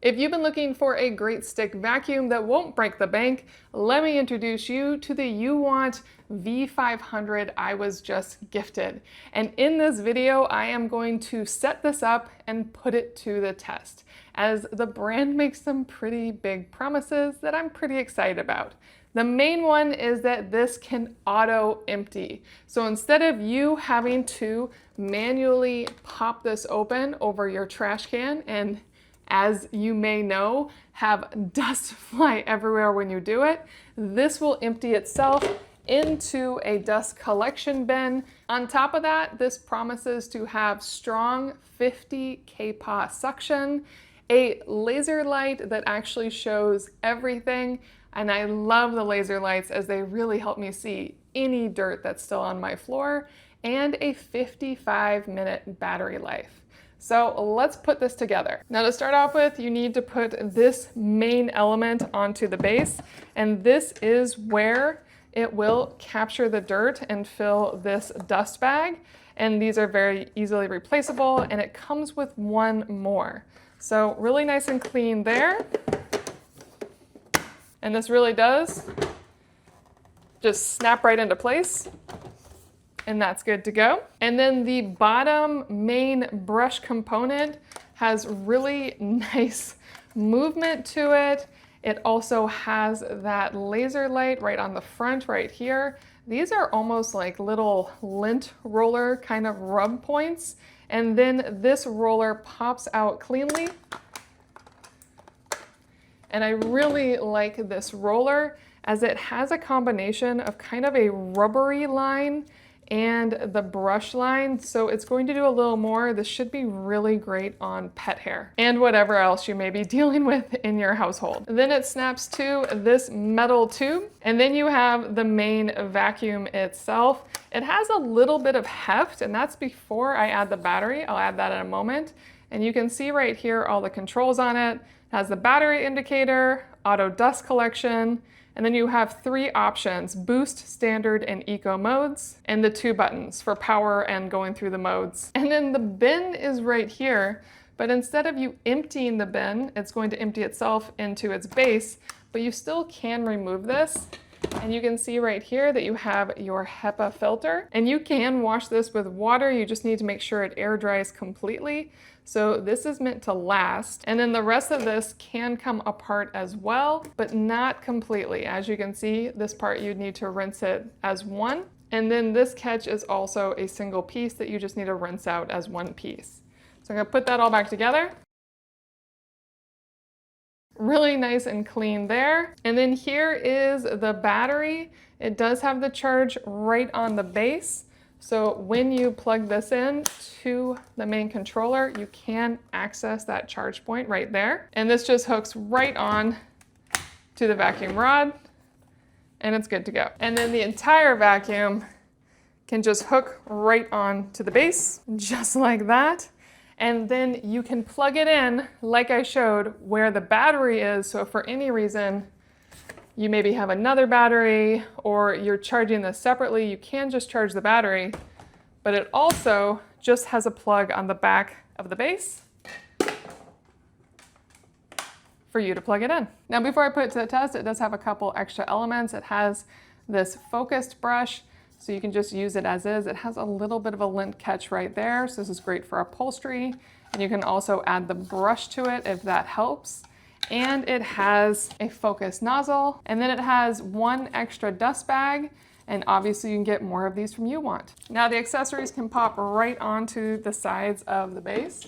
If you've been looking for a great stick vacuum that won't break the bank, let me introduce you to the Uwant V500 I was just gifted. And in this video, I am going to set this up and put it to the test, as the brand makes some pretty big promises that I'm pretty excited about. The main one is that this can auto empty. So instead of you having to manually pop this open over your trash can and, as you may know, have dust fly everywhere when you do it, this will empty itself into a dust collection bin. On top of that, this promises to have strong 50 kPa suction, a laser light that actually shows everything, and I love the laser lights as they really help me see any dirt that's still on my floor, and a 55-minute battery life. So let's put this together. Now to start off with, you need to put this main element onto the base, and this is where it will capture the dirt and fill this dust bag. And these are very easily replaceable, and it comes with one more. So really nice and clean there. And this really does just snap right into place. And that's good to go. And then the bottom main brush component has really nice movement to it. It also has that laser light right on the front right here. These are almost like little lint roller kind of rub points. And then this roller pops out cleanly. And I really like this roller as it has a combination of kind of a rubbery line and the brush line, so it's going to do a little more. This should be really great on pet hair and whatever else you may be dealing with in your household. Then it snaps to this metal tube, and then you have the main vacuum itself. It has a little bit of heft, and that's before I add the battery. I'll add that in a moment. And you can see right here all the controls on it. It has the battery indicator, auto dust collection, and then you have three options: boost, standard, and eco modes, and the two buttons for power and going through the modes. And then the bin is right here, but instead of you emptying the bin, it's going to empty itself into its base, but you still can remove this. And you can see right here that you have your HEPA filter, and you can wash this with water. You just need to make sure it air dries completely. So this is meant to last. And then the rest of this can come apart as well, but not completely. As you can see, this part you'd need to rinse it as one. And then this catch is also a single piece that you just need to rinse out as one piece. So I'm gonna put that all back together. Really nice and clean there. And then here is the battery. It does have the charge right on the base. So when you plug this in to the main controller, you can access that charge point right there. And this just hooks right on to the vacuum rod, and it's good to go. And then the entire vacuum can just hook right on to the base, just like that. And then you can plug it in, like I showed, where the battery is. So if for any reason you maybe have another battery or you're charging this separately, you can just charge the battery, but it also just has a plug on the back of the base for you to plug it in. Now, before I put it to the test, it does have a couple extra elements. It has this focused brush, so you can just use it as is. It has a little bit of a lint catch right there, so this is great for upholstery. And you can also add the brush to it if that helps. And it has a focus nozzle, and then it has one extra dust bag, and obviously you can get more of these from Uwant. Now the accessories can pop right onto the sides of the base,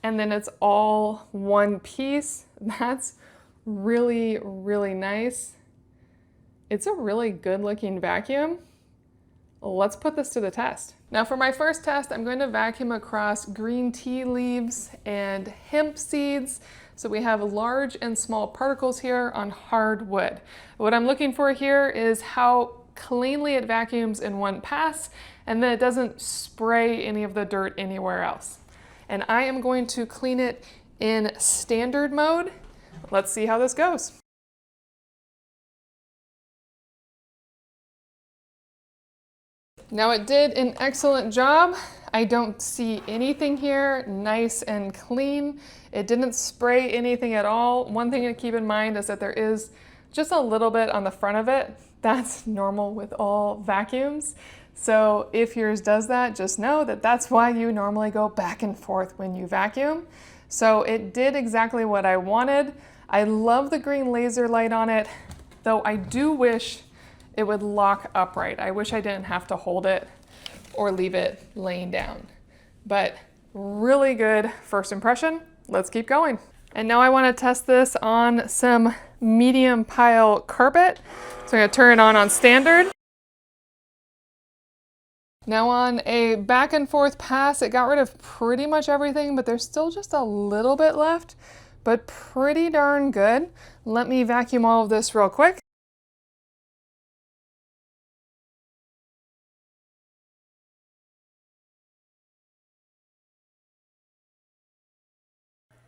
and then it's all one piece. That's really, really nice. It's a really good looking vacuum. Let's put this to the test. Now for my first test, I'm going to vacuum across green tea leaves and hemp seeds. So we have large and small particles here on hard wood. What I'm looking for here is how cleanly it vacuums in one pass, and then it doesn't spray any of the dirt anywhere else. And I am going to clean it in standard mode. Let's see how this goes. Now it did an excellent job I don't see anything here, nice and clean. It didn't spray anything at all. One thing to keep in mind is that there is just a little bit on the front of it. That's normal with all vacuums. So if yours does that, just know that that's why you normally go back and forth when you vacuum. So it did exactly what I wanted. I love the green laser light on it, though I do wish it would lock upright. I wish I didn't have to hold it or leave it laying down. But really good first impression. Let's keep going. And now I want to test this on some medium pile carpet. So I'm going to turn it on standard. Now on a back and forth pass, it got rid of pretty much everything, but there's still just a little bit left, but pretty darn good. Let me vacuum all of this real quick.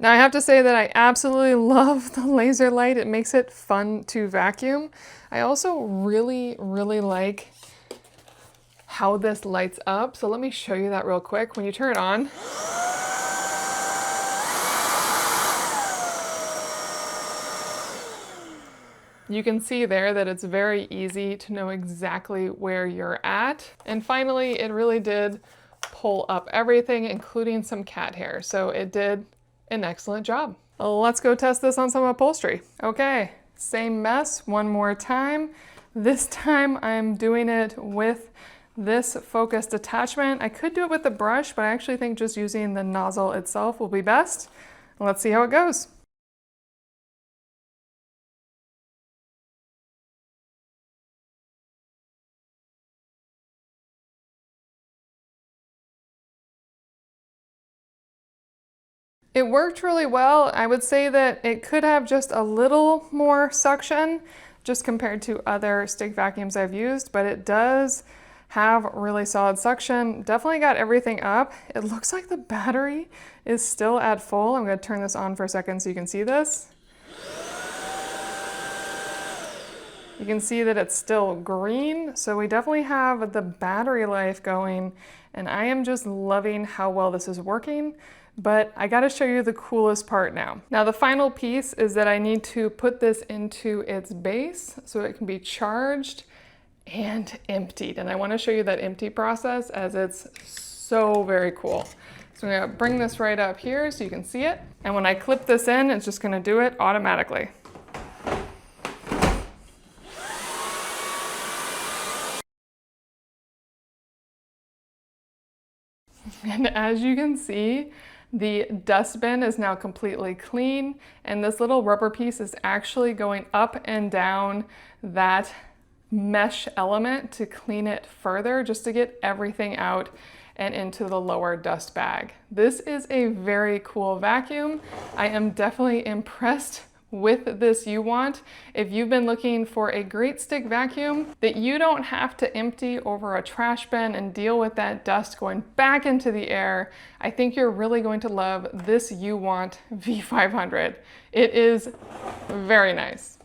Now I have to say that I absolutely love the laser light. It makes it fun to vacuum. I also really like how this lights up. So let me show you that real quick. When you turn it on, you can see there that it's very easy to know exactly where you're at. And finally, it really did pull up everything, including some cat hair. So it did an excellent job. Let's go test this on some upholstery. Okay, same mess one more time. This time I'm doing it with this focused attachment. I could do it with the brush, but I actually think just using the nozzle itself will be best. Let's see how it goes. It worked really well. I would say that it could have just a little more suction just compared to other stick vacuums I've used, but it does have really solid suction. Definitely got everything up. It looks like the battery is still at full. I'm going to turn this on for a second so you can see this. You can see that it's still green, so we definitely have the battery life going, and I am just loving how well this is working. But I gotta show you the coolest part now. Now the final piece is that I need to put this into its base so it can be charged and emptied. And I wanna show you that empty process as it's so very cool. So I'm gonna bring this right up here so you can see it. And when I clip this in, it's just gonna do it automatically. And as you can see, the dustbin is now completely clean, and this little rubber piece is actually going up and down that mesh element to clean it further, just to get everything out and into the lower dust bag. This is a very cool vacuum. I am definitely impressed with this Uwant. If you've been looking for a great stick vacuum that you don't have to empty over a trash bin and deal with that dust going back into the air, I think you're really going to love this Uwant V500. It is very nice.